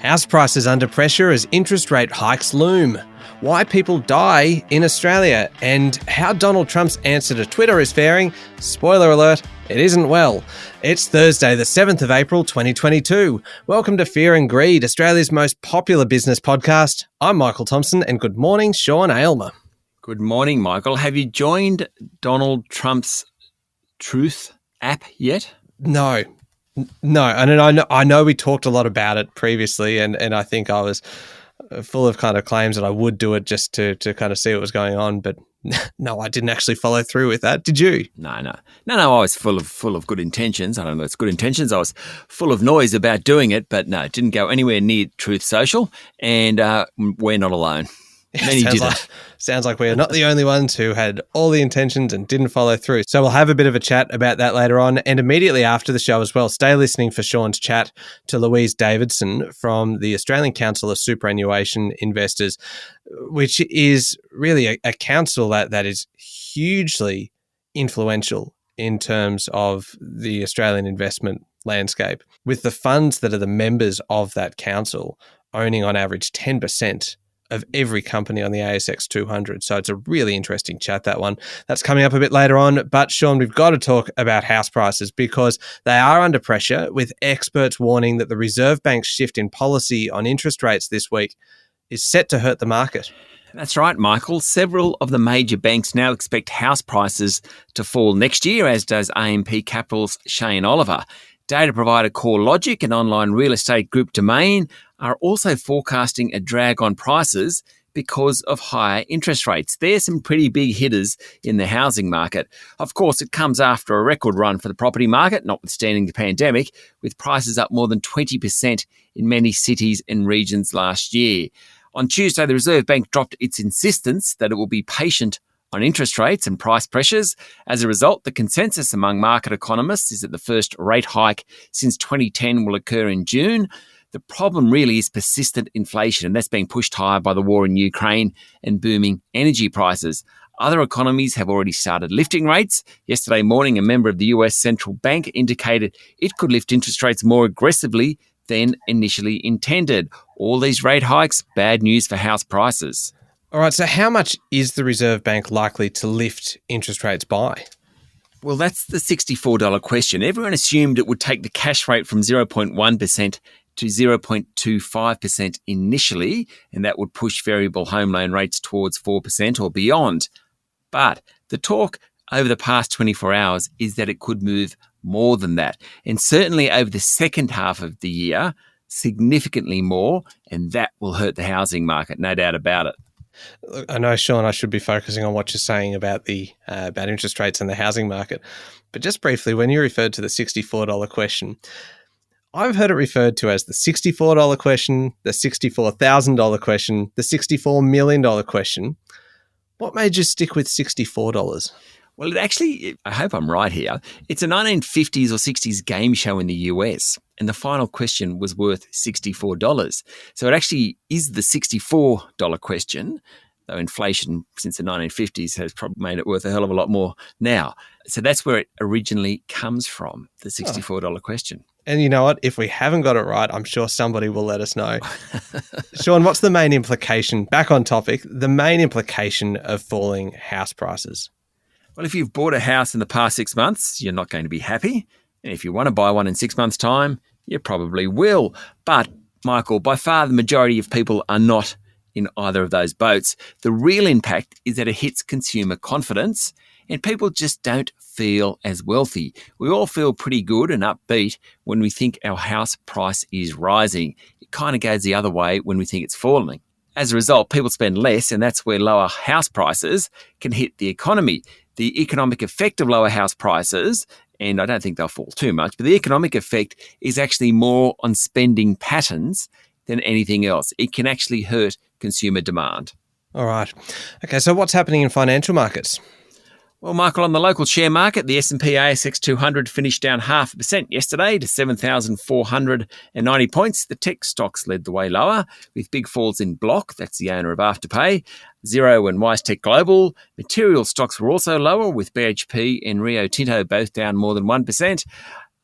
House prices under pressure as interest rate hikes loom. Why people die in Australia and how Donald Trump's answer to Twitter is faring. Spoiler alert, it isn't well. It's Thursday, the 7th of April, 2022. Welcome to Fear and Greed, Australia's most popular business podcast. I'm Michael Thompson and good morning, Sean Aylmer. Good morning, Michael. Have you joined Donald Trump's Truth app yet? No, and I know we talked a lot about it previously, and I think I was full of kind of claims that I would do it just to kind of see what was going on, but no, I didn't actually follow through with that. Did you? No. I was full of good intentions. I don't know if it's good intentions. I was full of noise about doing it, but no, it didn't go anywhere near Truth Social, and we're not alone. Many didn't. Sounds like we're not the only ones who had all the intentions and didn't follow through. So we'll have a bit of a chat about that later on, and immediately after the show as well. Stay listening for Sean's chat to Louise Davidson from the Australian Council of Superannuation Investors, which is really a council that is hugely influential in terms of the Australian investment landscape, with the funds that are the members of that council owning on average 10% of every company on the ASX 200. So it's a really interesting chat, that one. That's coming up a bit later on. But Sean, we've got to talk about house prices because they are under pressure, with experts warning that the Reserve Bank's shift in policy on interest rates this week is set to hurt the market. That's right, Michael. Several of the major banks now expect house prices to fall next year, as does AMP Capital's Shane Oliver. Data provider CoreLogic and online real estate group Domain are also forecasting a drag on prices because of higher interest rates. There's some pretty big hitters in the housing market. Of course, it comes after a record run for the property market, notwithstanding the pandemic, with prices up more than 20% in many cities and regions last year. On Tuesday, the Reserve Bank dropped its insistence that it will be patient on interest rates and price pressures. As a result, the consensus among market economists is that the first rate hike since 2010 will occur in June. The problem really is persistent inflation, and that's being pushed higher by the war in Ukraine and booming energy prices. Other economies have already started lifting rates. Yesterday morning, a member of the US Central Bank indicated it could lift interest rates more aggressively than initially intended. All these rate hikes, bad news for house prices. All right, so how much is the Reserve Bank likely to lift interest rates by? Well, that's the $64 question. Everyone assumed it would take the cash rate from 0.1% to 0.25% initially, and that would push variable home loan rates towards 4% or beyond. But the talk over the past 24 hours is that it could move more than that, and certainly over the second half of the year, significantly more, and that will hurt the housing market, no doubt about it. I know, Sean, I should be focusing on what you're saying about the about interest rates and the housing market. But just briefly, when you referred to the $64 question, I've heard it referred to as the $64 question, the $64,000 question, the $64 million question. What made you stick with $64? Well, it actually, I hope I'm right here, it's a 1950s or 60s game show in the US, and the final question was worth $64. So it actually is the $64 question, though inflation since the 1950s has probably made it worth a hell of a lot more now. So that's where it originally comes from, the $64 question. And you know what? If we haven't got it right, I'm sure somebody will let us know. Sean, what's the main implication, back on topic, the main implication of falling house prices? Well, if you've bought a house in the past 6 months, you're not going to be happy. And if you want to buy one in 6 months' time, you probably will. But, Michael, by far the majority of people are not in either of those boats. The real impact is that it hits consumer confidence and people just don't feel as wealthy. We all feel pretty good and upbeat when we think our house price is rising. It kind of goes the other way when we think it's falling. As a result, people spend less, and that's where lower house prices can hit the economy. The economic effect of lower house prices, and I don't think they'll fall too much, but the economic effect is actually more on spending patterns than anything else. It can actually hurt consumer demand. All right. Okay, so what's happening in financial markets? Well, Michael, on the local share market, the S&P ASX 200 finished down 0.5% yesterday to 7,490 points. The tech stocks led the way lower, with big falls in Block, that's the owner of Afterpay, Xero and WiseTech Global. Material stocks were also lower, with BHP and Rio Tinto both down more than 1%.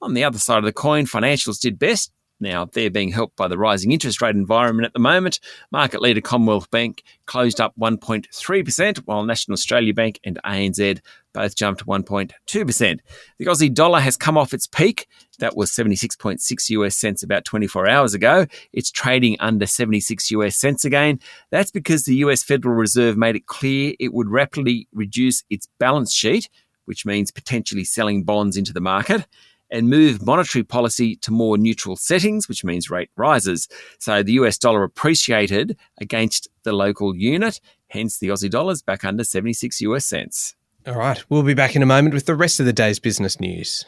On the other side of the coin, financials did best. Now, they're being helped by the rising interest rate environment at the moment. Market leader Commonwealth Bank closed up 1.3%, while National Australia Bank and ANZ both jumped 1.2%. The Aussie dollar has come off its peak. That was 76.6 US cents about 24 hours ago. It's trading under 76 US cents again. That's because the US Federal Reserve made it clear it would rapidly reduce its balance sheet, which means potentially selling bonds into the market, and move monetary policy to more neutral settings, which means rate rises. So the US dollar appreciated against the local unit, hence the Aussie dollar's back under 76 US cents. All right, we'll be back in a moment with the rest of the day's business news.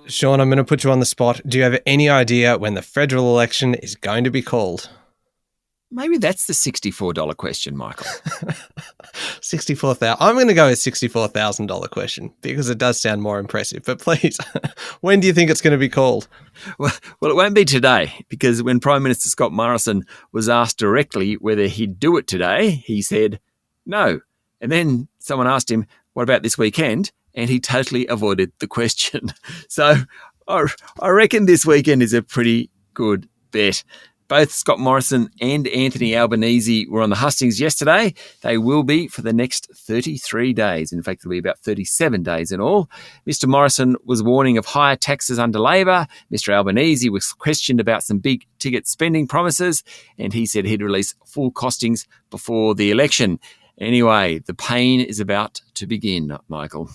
Sean, I'm going to put you on the spot. Do you have any idea when the federal election is going to be called? Maybe that's the $64 question, Michael. $64,000. I'm going to go with $64,000 question because it does sound more impressive. But please, when do you think it's going to be called? Well, it won't be today, because when Prime Minister Scott Morrison was asked directly whether he'd do it today, he said no. And then someone asked him, what about this weekend? And he totally avoided the question. So I reckon this weekend is a pretty good bet. Both Scott Morrison and Anthony Albanese were on the hustings yesterday. They will be for the next 33 days. In fact, it'll be about 37 days in all. Mr. Morrison was warning of higher taxes under Labor. Mr. Albanese was questioned about some big ticket spending promises, and he said he'd release full costings before the election. Anyway, the pain is about to begin, Michael.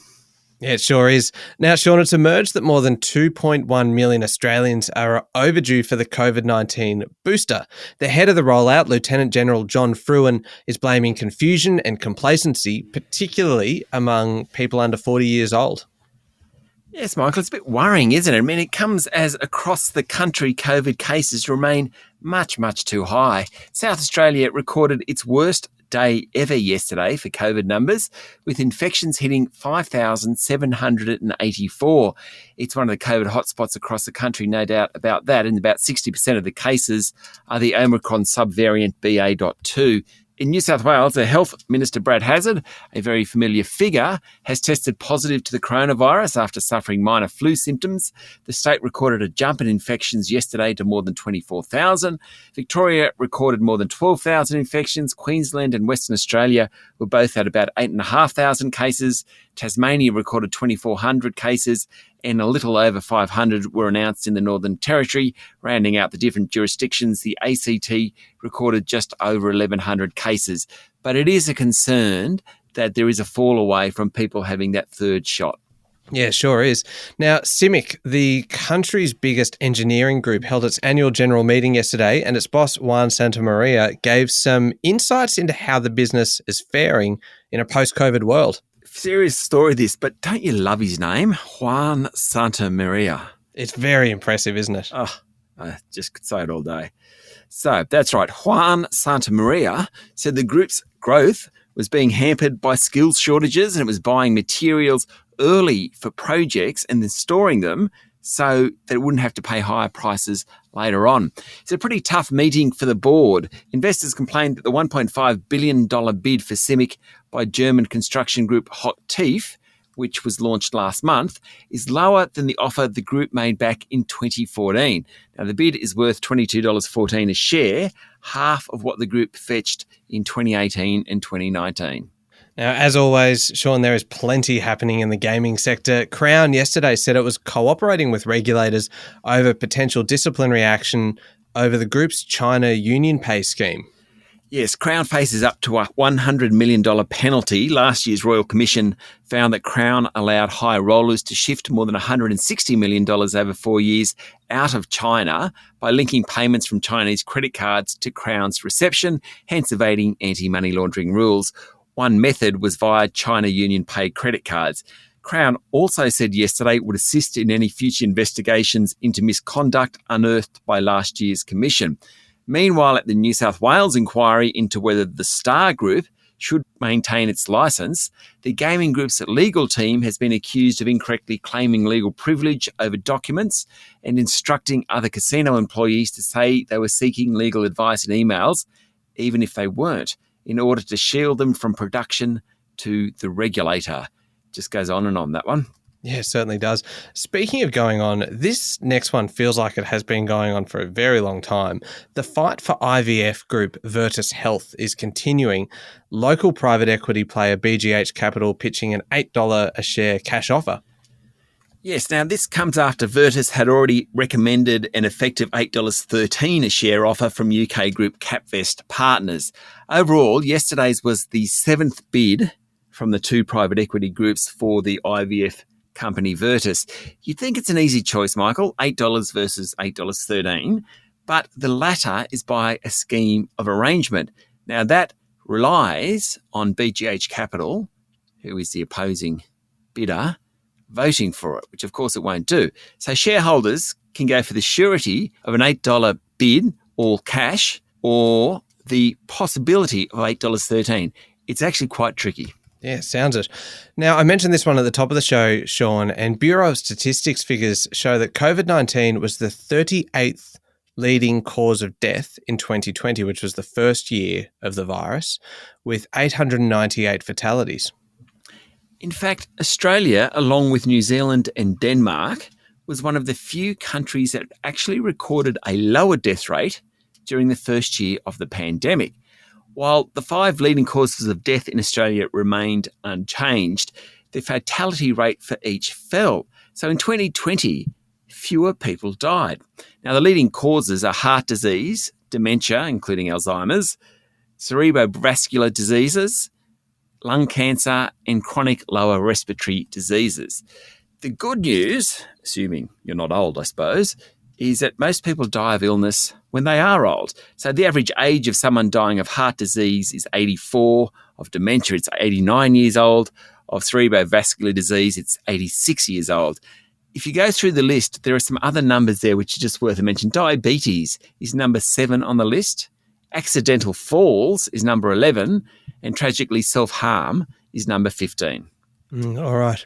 Yeah, it sure is. Now, Sean, it's emerged that more than 2.1 million Australians are overdue for the COVID-19 booster. The head of the rollout, Lieutenant General John Fruin, is blaming confusion and complacency, particularly among people under 40 years old. Yes, Michael, it's a bit worrying, isn't it? I mean, it comes as across the country COVID cases remain much, much too high. South Australia recorded its worst day ever yesterday for COVID numbers, with infections hitting 5,784. It's one of the COVID hotspots across the country, no doubt about that, and about 60% of the cases are the Omicron subvariant BA.2. In New South Wales, the Health Minister Brad Hazzard, a very familiar figure, has tested positive to the coronavirus after suffering minor flu symptoms. The state recorded a jump in infections yesterday to more than 24,000. Victoria recorded more than 12,000 infections. Queensland and Western Australia were both at about 8,500 cases. Tasmania recorded 2,400 cases, and a little over 500 were announced in the Northern Territory. Rounding out the different jurisdictions, the ACT recorded just over 1,100 cases. But it is a concern that there is a fall away from people having that third shot. Yeah, sure is. Now, CIMIC, the country's biggest engineering group, held its annual general meeting yesterday, and its boss, Juan Santamaria, gave some insights into how the business is faring in a post-COVID world. Serious story this, but don't you love his name? Juan Santamaria. It's very impressive, isn't it? Oh, I just could say it all day. So that's right. Juan Santamaria said the group's growth was being hampered by skills shortages, and it was buying materials early for projects and then storing them so that it wouldn't have to pay higher prices later on. It's a pretty tough meeting for the board. Investors complained that the $1.5 billion bid for CIMIC by German construction group Hochtief, which was launched last month, is lower than the offer the group made back in 2014. Now, the bid is worth $22.14 a share, half of what the group fetched in 2018 and 2019. Now, as always, Sean, there is plenty happening in the gaming sector. Crown yesterday said it was cooperating with regulators over potential disciplinary action over the group's China Union Pay scheme. Yes, Crown faces up to a $100 million penalty. Last year's Royal Commission found that Crown allowed high rollers to shift more than $160 million over 4 years out of China by linking payments from Chinese credit cards to Crown's reception, hence evading anti-money laundering rules. One method was via China Union Pay credit cards. Crown also said yesterday it would assist in any future investigations into misconduct unearthed by last year's commission. Meanwhile, at the New South Wales inquiry into whether the Star Group should maintain its licence, the gaming group's legal team has been accused of incorrectly claiming legal privilege over documents and instructing other casino employees to say they were seeking legal advice in emails, even if they weren't, in order to shield them from production to the regulator. Just goes on and on, that one. Yeah, it certainly does. Speaking of going on, this next one feels like it has been going on for a very long time. The fight for IVF group Virtus Health is continuing. Local private equity player BGH Capital pitching an $8 a share cash offer. Yes, now this comes after Virtus had already recommended an effective $8.13 a share offer from UK group Capvest Partners. Overall, yesterday's was the seventh bid from the two private equity groups for the IVF company Virtus. You'd think it's an easy choice, Michael, $8 versus $8.13, but the latter is by a scheme of arrangement. Now that relies on BGH Capital, who is the opposing bidder, voting for it, which of course it won't do. So shareholders can go for the surety of an $8 bid, all cash, or the possibility of $8.13. It's actually quite tricky. Yeah, sounds it. Now, I mentioned this one at the top of the show, Sean, and Bureau of Statistics figures show that COVID-19 was the 38th leading cause of death in 2020, which was the first year of the virus, with 898 fatalities. In fact, Australia, along with New Zealand and Denmark, was one of the few countries that actually recorded a lower death rate during the first year of the pandemic. While the 5 leading causes of death in Australia remained unchanged, the fatality rate for each fell. So in 2020, fewer people died. Now, the leading causes are heart disease, dementia, including Alzheimer's, cerebrovascular diseases, lung cancer, and chronic lower respiratory diseases. The good news, assuming you're not old, I suppose, is that most people die of illness when they are old. So the average age of someone dying of heart disease is 84, of dementia it's 89 years old, of cerebrovascular disease it's 86 years old. If you go through the list, there are some other numbers there which are just worth a mention. Diabetes is number 7 on the list. Accidental falls is number 11, and tragically self-harm is number 15. All right.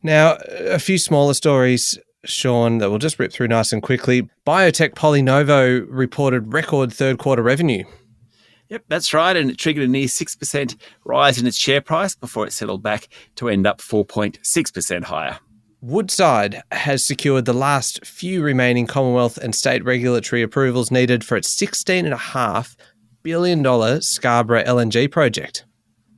Now, a few smaller stories, Sean, that we'll just rip through nice and quickly. Biotech PolyNovo reported record third quarter revenue. Yep, that's right, and it triggered a near 6% rise in its share price before it settled back to end up 4.6% higher. Woodside has secured the last few remaining Commonwealth and state regulatory approvals needed for its $16.5 billion Scarborough LNG project.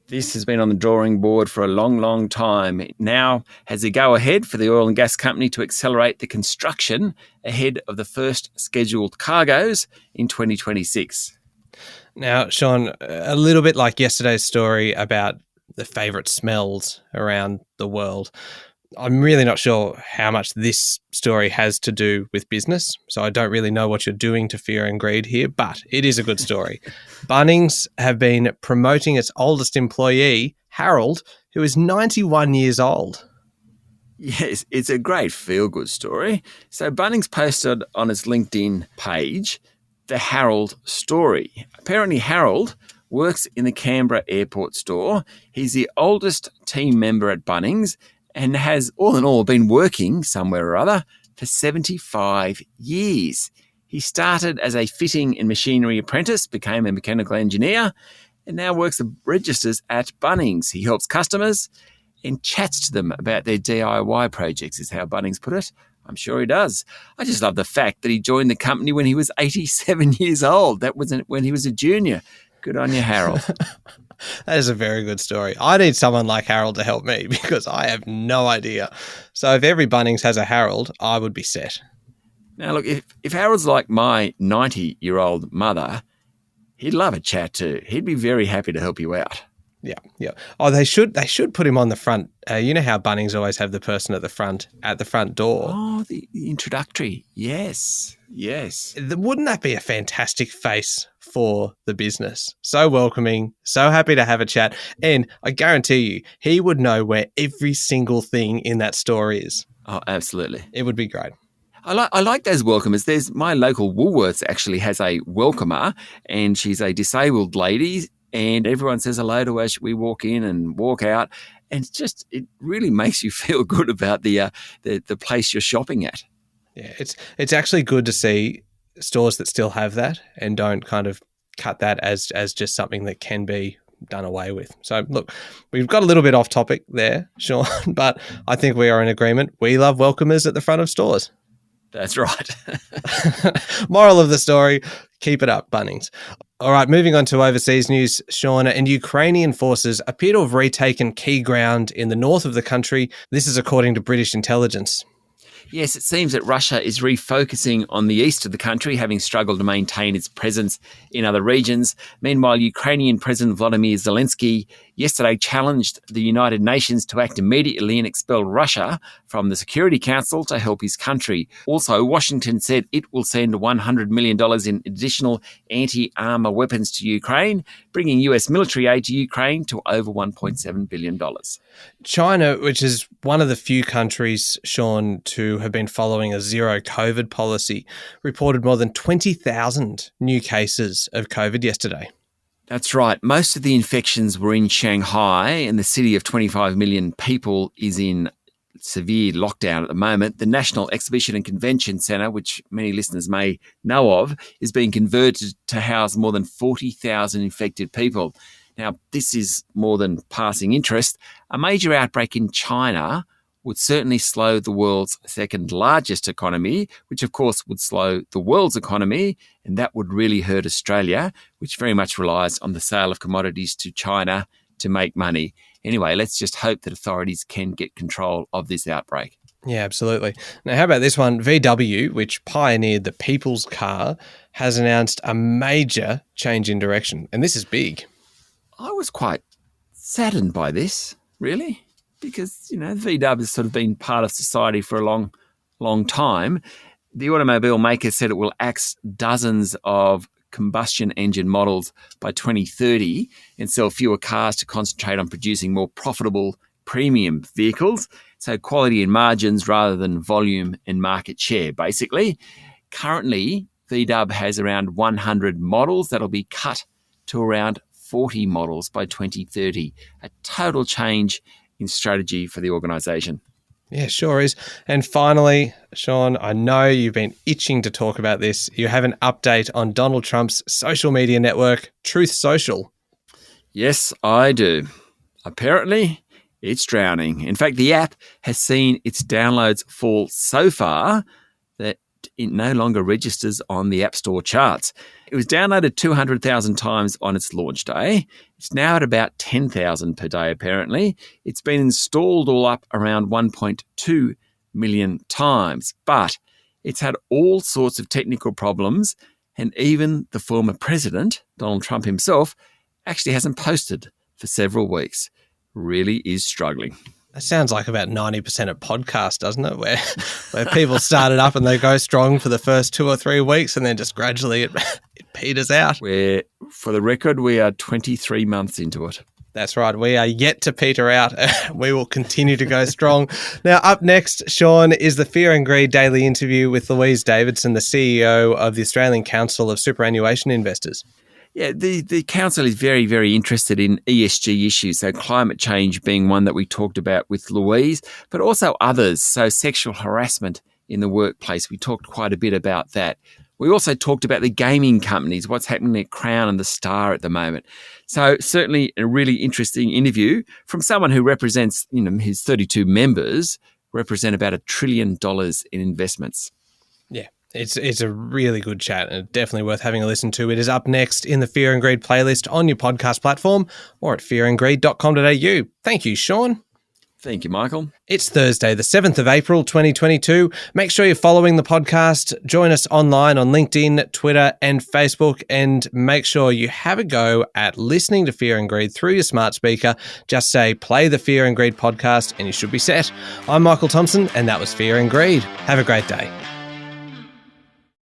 This has been on the drawing board for a long, long time. It now has a go-ahead for the oil and gas company to accelerate the construction ahead of the first scheduled cargoes in 2026. Now, Sean, a little bit like yesterday's story about the favourite smells around the world, I'm really not sure how much this story has to do with business, so I don't really know what you're doing to fear and greed here, but it is a good story. Bunnings have been promoting its oldest employee, Harold, who is 91 years old. Yes, it's a great feel-good story. So Bunnings posted on its LinkedIn page the Harold story. Apparently Harold works in the Canberra airport store. He's the oldest team member at Bunnings and has, all in all, been working somewhere or other for 75 years. He started as a fitting and machinery apprentice, became a mechanical engineer, and now works the registers at Bunnings. He helps customers and chats to them about their DIY projects, is how Bunnings put it. I'm sure he does. I just love the fact that he joined the company when he was 87 years old. That wasn't when he was a junior. Good on you, Harold. That is a very good story. I need someone like Harold to help me because I have no idea. So if every Bunnings has a Harold, I would be set. Now, look, if Harold's like my 90-year-old mother, he'd love a chat too. He'd be very happy to help you out. Yeah. Oh, they should put him on the front. You know how Bunnings always have the person at the front door. Oh, the introductory. Yes. Wouldn't that be a fantastic face for the business? So welcoming, so happy to have a chat. And I guarantee you, he would know where every single thing in that store is. Oh, absolutely. It would be great. I like those welcomers. There's my local Woolworths actually has a welcomer, and she's a disabled lady, and everyone says hello to her as we walk in and walk out. And it really makes you feel good about the place you're shopping at. Yeah, it's actually good to see stores that still have that and don't kind of cut that as just something that can be done away with. So look, we've got a little bit off topic there, Sean, but I think we are in agreement. We love welcomers at the front of stores. That's right. Moral of the story, keep it up, Bunnings. All right, moving on to overseas news, Sean, and Ukrainian forces appear to have retaken key ground in the north of the country. This is according to British intelligence. Yes, it seems that Russia is refocusing on the east of the country, having struggled to maintain its presence in other regions. Meanwhile, Ukrainian President Volodymyr Zelensky yesterday challenged the United Nations to act immediately and expel Russia from the Security Council to help his country. Also, Washington said it will send $100 million in additional anti-armor weapons to Ukraine, bringing US military aid to Ukraine to over $1.7 billion. China, which is one of the few countries, Sean, to have been following a zero COVID policy, reported more than 20,000 new cases of COVID yesterday. That's right. Most of the infections were in Shanghai, and the city of 25 million people is in severe lockdown at the moment. The National Exhibition and Convention Centre, which many listeners may know of, is being converted to house more than 40,000 infected people. Now, this is more than passing interest. A major outbreak in China would certainly slow the world's second largest economy, which of course would slow the world's economy, and that would really hurt Australia, which very much relies on the sale of commodities to China to make money. Anyway, let's just hope that authorities can get control of this outbreak. Yeah, absolutely. Now, how about this one? VW, which pioneered the people's car, has announced a major change in direction, and this is big. I was quite saddened by this, really, because, VW has sort of been part of society for a long, long time. The automobile maker said it will axe dozens of combustion engine models by 2030 and sell fewer cars to concentrate on producing more profitable premium vehicles. So quality and margins rather than volume and market share, basically. Currently, VW has around 100 models that'll be cut to around 40 models by 2030. A total change in strategy for the organisation. Yeah, sure is. And finally, Sean, I know you've been itching to talk about this. You have an update on Donald Trump's social media network, Truth Social. Yes, I do. Apparently, it's drowning. In fact, the app has seen its downloads fall so far that it no longer registers on the App Store charts. It was downloaded 200,000 times on its launch day. It's now at about 10,000 per day, apparently. It's been installed all up around 1.2 million times, but it's had all sorts of technical problems, and even the former president, Donald Trump himself, actually hasn't posted for several weeks. Really is struggling. That sounds like about 90% of podcasts, doesn't it? Where people start it up and they go strong for the first 2 or 3 weeks and then just gradually it peters out. For the record, we are 23 months into it. That's right. We are yet to peter out. We will continue to go strong. Now, up next, Sean, is the Fear and Greed daily interview with Louise Davidson, the CEO of the Australian Council of Superannuation Investors. Yeah, the council is very, very interested in ESG issues, so climate change being one that we talked about with Louise, but also others, so sexual harassment in the workplace. We talked quite a bit about that. We also talked about the gaming companies, what's happening at Crown and the Star at the moment. So certainly a really interesting interview from someone who represents, his 32 members represent about $1 trillion in investments. Yeah. It's a really good chat and definitely worth having a listen to. It is up next in the Fear and Greed playlist on your podcast platform or at fearandgreed.com.au. Thank you, Sean. Thank you, Michael. It's Thursday, the 7th of April, 2022. Make sure you're following the podcast. Join us online on LinkedIn, Twitter, and Facebook, and make sure you have a go at listening to Fear and Greed through your smart speaker. Just say, play the Fear and Greed podcast, and you should be set. I'm Michael Thompson, and that was Fear and Greed. Have a great day.